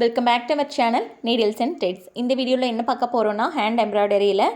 Welcome back to our channel needles and threads. இந்த வீடியோவில் என்ன பார்க்க போகிறோன்னா ஹேண்ட் எம்ப்ராய்டரியில்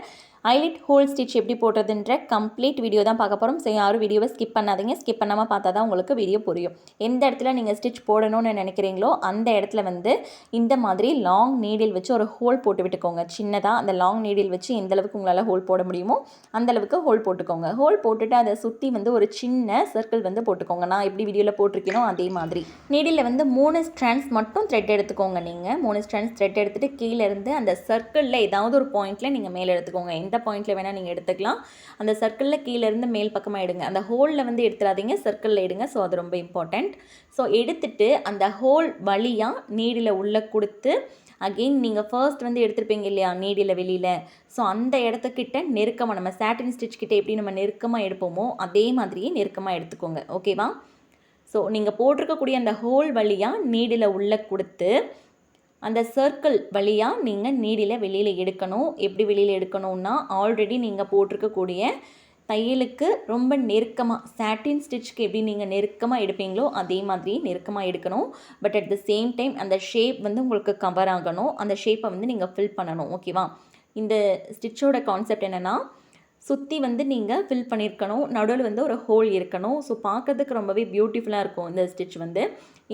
ஐலெட் ஹோல் ஸ்டிச் எப்படி போடுறதுன்ற கம்ப்ளீட் வீடியோ தான் பார்க்க போகிறோம். ஸோ யாரும் வீடியோவை ஸ்கிப் பண்ணாதீங்க. ஸ்கிப் பண்ணாமல் பார்த்தா தான் உங்களுக்கு வீடியோ புரியும். எந்த இடத்துல நீங்கள் ஸ்டிச் போடணும்னு நினைக்கிறீங்களோ அந்த இடத்துல வந்து இந்த மாதிரி லாங் நீடில் வச்சு ஒரு ஹோல் போட்டு விட்டுக்கோங்க. சின்னதாக அந்த லாங் நீடில் வச்சு எந்த அளவுக்கு உங்களால் ஹோல் போட முடியுமோ அந்தளவுக்கு ஹோல் போட்டுக்கோங்க. ஹோல் போட்டுட்டு அதை சுற்றி வந்து ஒரு சின்ன சர்க்கிள் வந்து போட்டுக்கோங்க. நான் எப்படி வீடியோவில் போட்டிருக்கேனோ அதே மாதிரி நீடில் வந்து 3 ஸ்ட்ராண்ட்ஸ் மட்டும் த்ரெட் எடுத்துக்கோங்க. நீங்கள் 3 ஸ்ட்ராண்ட்ஸ் த்ரெட் எடுத்துகிட்டு கீழே இருந்து அந்த சர்க்கிளில் ஏதாவது ஒரு பாயிண்ட்டில் நீங்கள் மேலே எடுத்துக்கோங்க. எந்த பாயிண்ட்டில் வேணால் நீங்கள் எடுத்துக்கலாம். அந்த சர்க்கிளில் கீழேருந்து மேல் பக்கமாக எடுங்க. அந்த ஹோலில் வந்து எடுத்துடாதீங்க, சர்க்கிளில் எடுங்க. ஸோ அது ரொம்ப இம்பார்ட்டண்ட். ஸோ எடுத்துட்டு அந்த ஹோல் வழியாக நீடில் உள்ளே கொடுத்து அகெயின் நீங்கள் ஃபர்ஸ்ட் வந்து எடுத்துருப்பீங்க இல்லையா நீடில் வெளியில், ஸோ அந்த இடத்துக்கிட்ட நெருக்கமாக நம்ம சாட்டின் ஸ்டிச் கிட்ட எப்படி நம்ம நெருக்கமாக எடுப்போமோ அதே மாதிரியே நெருக்கமாக எடுத்துக்கோங்க. ஓகேவா? ஸோ நீங்கள் போட்டிருக்கக்கூடிய அந்த ஹோல் வழியாக நீடில் உள்ளே கொடுத்து அந்த சர்க்கிள் வழியாக நீங்கள் நீடில் வெளியில் எடுக்கணும். எப்படி வெளியில் எடுக்கணும்னா ஆல்ரெடி நீங்கள் போட்டிருக்கக்கூடிய தையலுக்கு ரொம்ப நெருக்கமாக சாட்டின் ஸ்டிச்சுக்கு எப்படி நீங்கள் நெருக்கமாக எடுப்பீங்களோ அதே மாதிரி நெருக்கமாக எடுக்கணும். But at the same time அந்த ஷேப் வந்து உங்களுக்கு கவர் ஆகணும். அந்த ஷேப்பை வந்து நீங்கள் ஃபில் பண்ணணும். ஓகேவா? இந்த ஸ்டிச்சோட கான்செப்ட் என்னென்னா சுற்றி வந்து நீங்கள் ஃபில் பண்ணியிருக்கணும், நடுவில் வந்து ஒரு ஹோல் இருக்கணும். ஸோ பார்க்குறதுக்கு ரொம்பவே பியூட்டிஃபுல்லாக இருக்கும் இந்த ஸ்டிச் வந்து.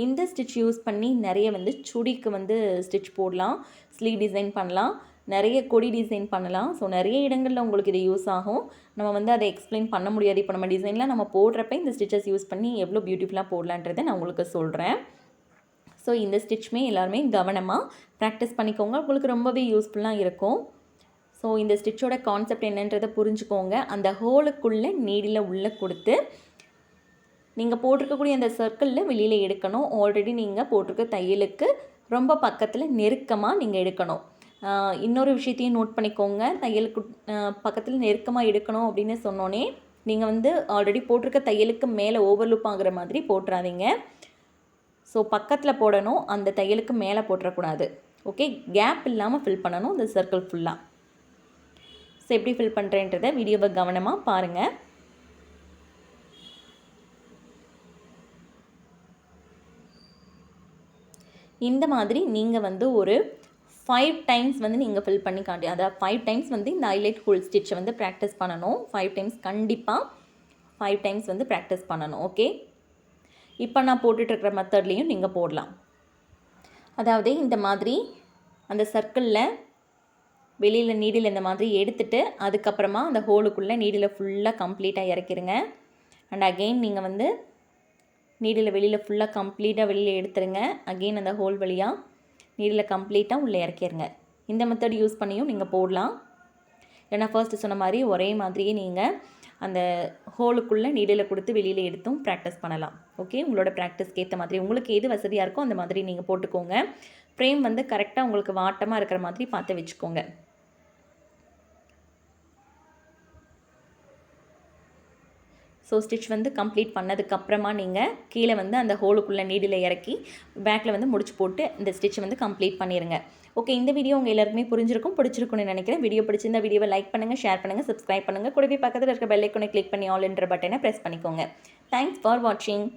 இந்த ஸ்டிச் யூஸ் பண்ணி நிறைய வந்து சுடிக்கு வந்து ஸ்டிச் போடலாம், ஸ்லீவ் டிசைன் பண்ணலாம், நிறைய கொடி டிசைன் பண்ணலாம். ஸோ நிறைய இடங்களில் உங்களுக்கு இது யூஸ் ஆகும். நம்ம வந்து அதை எக்ஸ்பிளைன் பண்ண முடியாது. இப்போ நம்ம டிசைனில் நம்ம போடுறப்ப இந்த ஸ்டிச்சஸ் யூஸ் பண்ணி எவ்வளோ பியூட்டிஃபுல்லாக போடலான்றதை நான் உங்களுக்கு சொல்கிறேன். ஸோ இந்த ஸ்டிச்சுமே எல்லாருமே கவனமாக ப்ராக்டிஸ் பண்ணிக்கோங்க. உங்களுக்கு ரொம்பவே யூஸ்ஃபுல்லாக இருக்கும். ஸோ இந்த ஸ்டிச்சோட கான்செப்ட் என்னன்றதை புரிஞ்சுக்கோங்க. அந்த ஹோலுக்குள்ளே நீடில் உள்ளே கொடுத்து நீங்கள் போட்டிருக்கக்கூடிய அந்த சர்க்கிளில் வெளியில் எடுக்கணும். ஆல்ரெடி நீங்கள் போட்டிருக்க தையலுக்கு ரொம்ப பக்கத்தில் நெருக்கமாக நீங்கள் எடுக்கணும். இன்னொரு விஷயத்தையும் நோட் பண்ணிக்கோங்க. தையலுக்கு பக்கத்தில் நெருக்கமாக எடுக்கணும் அப்படின்னு சொன்னோன்னே நீங்கள் வந்து ஆல்ரெடி போட்டிருக்க தையலுக்கு மேலே ஓவர்லுப் ஆகிற மாதிரி போட்டுறாதீங்க. ஸோ பக்கத்தில் போடணும், அந்த தையலுக்கு மேலே போட்டுறக்கூடாது. ஓகே? கேப் இல்லாமல் ஃபில் பண்ணணும் இந்த சர்க்கிள் ஃபுல்லாக. ஸோ எப்படி ஃபில் பண்ணுறேன்றதை வீடியோவை கவனமாக பாருங்கள். இந்த மாதிரி நீங்கள் வந்து ஒரு 5 டைம்ஸ் வந்து நீங்கள் ஃபில் பண்ணி காட்டி, அதாவது 5 டைம்ஸ் வந்து இந்த ஐலைட் ஹோல் ஸ்டிச்சை வந்து ப்ராக்டிஸ் பண்ணணும். 5 டைம்ஸ் கண்டிப்பாக 5 டைம்ஸ் வந்து ப்ராக்டிஸ் பண்ணணும். ஓகே? இப்போ நான் போட்டுட்ருக்கிற மெத்தட்லேயும் நீங்கள் போடலாம். அதாவது இந்த மாதிரி அந்த சர்க்கிளில் வெளியில் நீடில் இந்த மாதிரி எடுத்துகிட்டு அதுக்கப்புறமா அந்த ஹோலுக்குள்ளே நீடில் ஃபுல்லாக கம்ப்ளீட்டாக இறக்கிடுங்க. அண்ட் அகெயின் நீங்கள் வந்து நீடில் வெளியில் ஃபுல்லாக கம்ப்ளீட்டாக வெளியில் எடுத்துருங்க. அகெயின் அந்த ஹோல் வழியாக நீடில் கம்ப்ளீட்டாக உள்ளே இறக்கிடுங்க. இந்த மெத்தட் யூஸ் பண்ணியும் நீங்கள் போடலாம். ஏன்னா ஃபர்ஸ்ட்டு சொன்ன மாதிரி ஒரே மாதிரியே நீங்கள் அந்த ஹோலுக்குள்ளே நீடில் கொடுத்து வெளியில் எடுத்தும் ப்ராக்டிஸ் பண்ணலாம். ஓகே? உங்களோட ப்ராக்டிஸ்க்கு ஏற்ற மாதிரி உங்களுக்கு எது வசதியாக இருக்கோ அந்த மாதிரி நீங்கள் போட்டுக்கோங்க. ஃப்ரேம் வந்து கரெக்டாக உங்களுக்கு வாட்டமாக இருக்கிற மாதிரி பார்த்து வச்சுக்கோங்க. ஸோ ஸ்டிச் வந்து கம்ப்ளீட் பண்ணதுக்கப்புறமா நீங்கள் கீழே வந்து அந்த ஹோலுக்குள்ளே நீடில் இறக்கி பேக்கில் வந்து முடிச்சு போட்டு இந்த ஸ்டிச் வந்து கம்ப்ளீட் பண்ணிடுங்க. ஓகே? இந்த வீடியோ உங்கள் எல்லாருக்குமே பிடிச்சிருக்கும்னு நினைக்கிறேன். வீடியோ பிடிச்சிருந்த வீடியோவை லைக் பண்ணுங்கள், ஷேர் பண்ணுங்கள், சப்ஸ்கிரைப் பண்ணுங்கள். கூடவே பக்கத்தில் இருக்க பெல் ஐக்கானை கிளிக் பண்ணி ஆல் என்ற பட்டனை ப்ரெஸ் பண்ணிக்கோங்க. தேங்க்ஸ் ஃபார் வாட்சிங்.